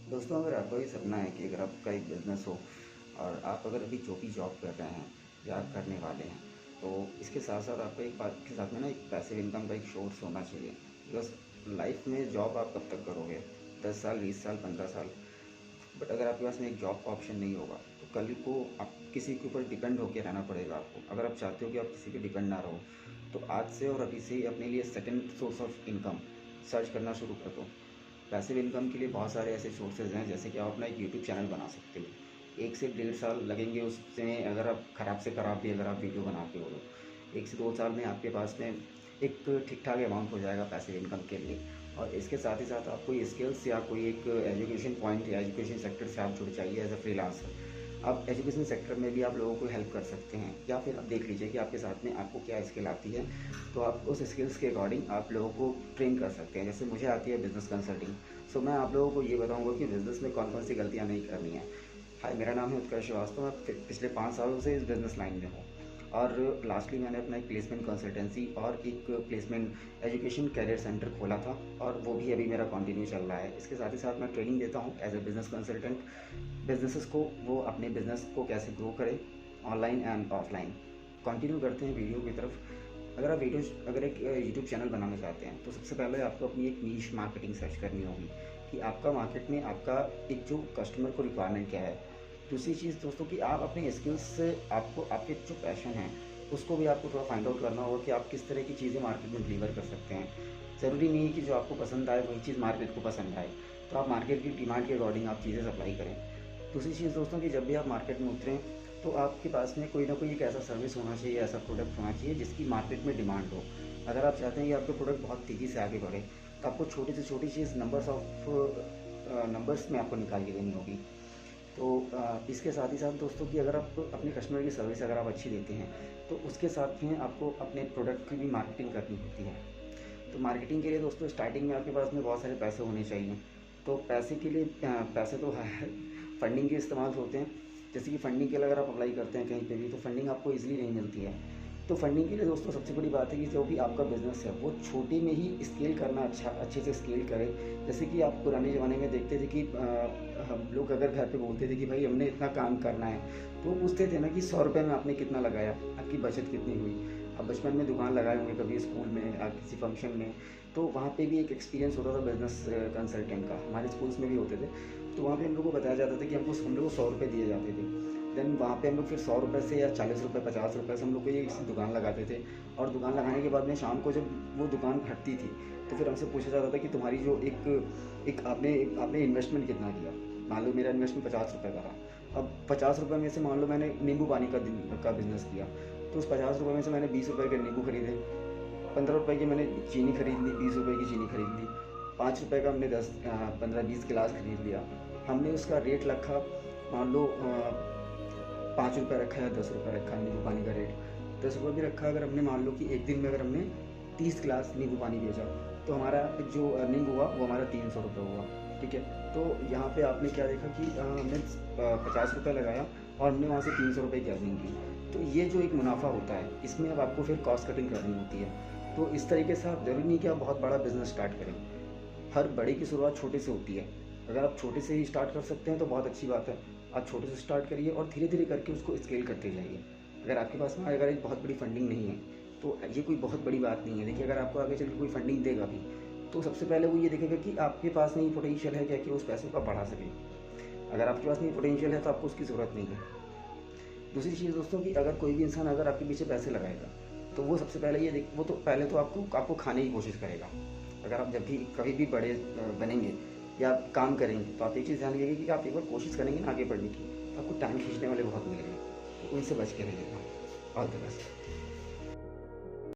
दोस्तों, अगर आपका भी सपना है कि अगर आपका एक बिज़नेस हो और आप अगर अभी जो भी जॉब कर रहे हैं या करने वाले हैं, तो इसके साथ-साथ आपको एक बात के साथ में ना एक पैसिव इनकम का एक सोर्स होना चाहिए। बिकॉज़ लाइफ़ में जॉब आप कब तक करोगे? 10 साल, 20 साल, 15 साल। बट अगर आपके पास में एक जॉब का ऑप्शन नहीं होगा, तो कल को आप किसी के ऊपर डिपेंड होके रहना पड़ेगा आपको। अगर आप चाहते हो कि आप किसी पे डिपेंड ना रहो, तो आज से और अभी से ही अपने लिए second source of income search करना शुरू कर दो। पैसिव इनकम के लिए बहुत सारे ऐसे सोर्सेज हैं, जैसे कि आप अपना एक यूट्यूब चैनल बना सकते हो। 1 से 1.5 साल लगेंगे उसमें, अगर आप ख़राब से ख़राब भी अगर आप वीडियो बनाते हो तो 1 से 2 साल में आपके पास में एक ठीक ठाक अमाउंट हो जाएगा पैसिव इनकम के लिए। और इसके साथ ही साथ आप कोई स्किल्स या कोई एक एजुकेशन पॉइंट या एजुकेशन सेक्टर से आप जुड़ जाइए एज अ फ्रीलांसर। आप एजुकेशन सेक्टर में भी आप लोगों को हेल्प कर सकते हैं, या फिर आप देख लीजिए कि आपके साथ में आपको क्या स्किल आती है, तो आप उस स्किल्स के अकॉर्डिंग आप लोगों को ट्रेन कर सकते हैं। जैसे मुझे आती है बिज़नेस कंसल्टिंग, सो मैं आप लोगों को ये बताऊंगा कि बिज़नेस में कौन कौन सी गलतियाँ नहीं करनी है। हाय, मेरा नाम है उत्कर्ष श्रीवास्तव। मैं पिछले 5 सालों से इस बिज़नेस लाइन में हूँ। और लास्टली मैंने अपना एक प्लेसमेंट कंसल्टेंसी और एक प्लेसमेंट एजुकेशन कैरियर सेंटर खोला था, और वो भी अभी मेरा कंटिन्यू चल रहा है। इसके साथ ही साथ मैं ट्रेनिंग देता हूँ as a business consultant businesses को, वो अपने बिज़नेस को कैसे ग्रो करें ऑनलाइन एंड ऑफलाइन। कंटिन्यू करते हैं वीडियो की तरफ। अगर एक यूट्यूब चैनल बनाना चाहते हैं, तो सबसे पहले आपको अपनी एक नीश मार्केटिंग सर्च करनी होगी कि आपका मार्केट में आपका एक जो कस्टमर को रिक्वायरमेंट क्या है। दूसरी चीज़ दोस्तों, कि आप अपने स्किल्स से आपको आपके जो पैशन है उसको भी आपको थोड़ा फाइंड आउट करना होगा कि आप किस तरह की चीज़ें मार्केट में डिलीवर कर सकते हैं। ज़रूरी नहीं है कि जो आपको पसंद आए वही चीज़ मार्केट को पसंद आए, तो आप मार्केट की डिमांड के अकॉर्डिंग आप चीज़ें सप्लाई करें। दूसरी चीज़ दोस्तों, कि जब भी आप मार्केट में उतरें, तो आपके पास में कोई ना कोई एक ऐसा सर्विस होना चाहिए, ऐसा प्रोडक्ट होना चाहिए जिसकी मार्केट में डिमांड हो। अगर आप चाहते हैं कि आपका प्रोडक्ट बहुत तेज़ी से आगे बढ़े, तो आपको छोटी से छोटी चीज़ नंबर्स में आपको निकाल के देनी होगी। तो इसके साथ ही साथ दोस्तों, कि अगर आप अपने कस्टमर की सर्विस अगर आप अच्छी देते हैं, तो उसके साथ में आपको अपने प्रोडक्ट की भी मार्केटिंग करनी होती है। तो मार्केटिंग के लिए दोस्तों, स्टार्टिंग में आपके पास में बहुत सारे पैसे होने चाहिए। तो पैसे के लिए पैसे तो है, फंडिंग के इस्तेमाल होते हैं। जैसे कि फंडिंग के लिए अगर आप अप्लाई करते हैं कहीं पे भी, तो फंडिंग आपको ईज़िली नहीं मिलती है। तो फंडिंग के लिए दोस्तों सबसे बड़ी बात है कि जो भी आपका बिज़नेस है वो छोटे में ही स्केल करना, अच्छे से स्केल करें। जैसे कि आप पुराने ज़माने में देखते थे कि हम लोग अगर घर पे बोलते थे कि भाई हमने इतना काम करना है, तो वो पूछते थे ना कि 100 रुपये में आपने कितना लगाया, आपकी बचत कितनी हुई। अब बचपन में दुकान लगाए होंगे कभी स्कूल में या किसी फंक्शन में, तो वहाँ पे भी एक एक्सपीरियंस होता था बिज़नेस कंसल्टेंट का, हमारे स्कूल्स में भी होते थे। तो वहाँ पे हम लोग को बताया जाता था कि हम लोग को 100 रुपये दिए जाते थे। देन वहाँ पे हम लोग फिर 100 रुपये से या 40 रुपये, 50 रुपये से हम लोग को ये दुकान लगाते थे। और दुकान लगाने के बाद में शाम को जब वो दुकान फटती थी, तो फिर हमसे पूछा जाता था कि तुम्हारी जो एक आपने इन्वेस्टमेंट कितना किया। मान लो मेरा इन्वेस्टमेंट 50 रुपये का रहा। अब 50 रुपये में से मान लो मैंने नींबू पानी का बिज़नेस किया, तो उस 50 रुपये में से मैंने 20 रुपये के नींबू खरीदे, 15 रुपये की मैंने चीनी खरीद ली, 20 रुपये की चीनी खरीद ली, 5 रुपये का हमने 15-20 गिलास खरीद लिया। हमने उसका रेट रखा, मान लो 5 रुपये रखा या 10 रुपये रखा नींबू पानी का रेट। 10 रुपये भी रखा, अगर हमने मान लो कि एक दिन में अगर हमने 30 गिलास नींबू पानी बेचा, तो हमारा जो अर्निंग हुआ वो हमारा 300 रुपये हुआ। ठीक है, तो यहाँ पे आपने क्या देखा कि हमने 50 रुपये लगाया और हमने वहाँ से 300 रुपये की अर्निंग की। तो ये जो एक मुनाफा होता है, इसमें अब आपको फिर कॉस्ट कटिंग करनी होती है। तो इस तरीके से आप, ज़रूरी नहीं कि आप बहुत बड़ा बिज़नेस स्टार्ट करें। हर बड़े की शुरुआत छोटे से होती है। अगर आप छोटे से ही स्टार्ट कर सकते हैं तो बहुत अच्छी बात है। आप छोटे से स्टार्ट करिए और धीरे धीरे करके उसको स्केल करते जाइए। अगर आपके पास में अगर एक बहुत बड़ी फंडिंग नहीं है, तो ये कोई बहुत बड़ी बात नहीं है। देखिए, अगर आपको आगे चल के कोई फंडिंग देगा भी, तो सबसे पहले वो ये देखेगा कि आपके पास में ये पोटेंशियल है क्या कि उस पैसे को आप बढ़ा सकें। अगर आपके पास में ये पोटेंशियल है, तो आपको उसकी ज़रूरत नहीं है। दूसरी चीज़ दोस्तों, कि अगर कोई भी इंसान अगर आपके पीछे पैसे लगाएगा, तो वो सबसे पहले वो तो पहले तो आपको खाने की कोशिश करेगा। अगर आप जब भी कभी भी बड़े बनेंगे या काम करेंगे, तो आप एक चीज़ ध्यान रखिएगा कि आप एक बार कोशिश करेंगे ना आगे बढ़ने की, तो आपको टाइम खींचने वाले बहुत मिलेंगे, तो उनसे बच के रहिएगा। All the best.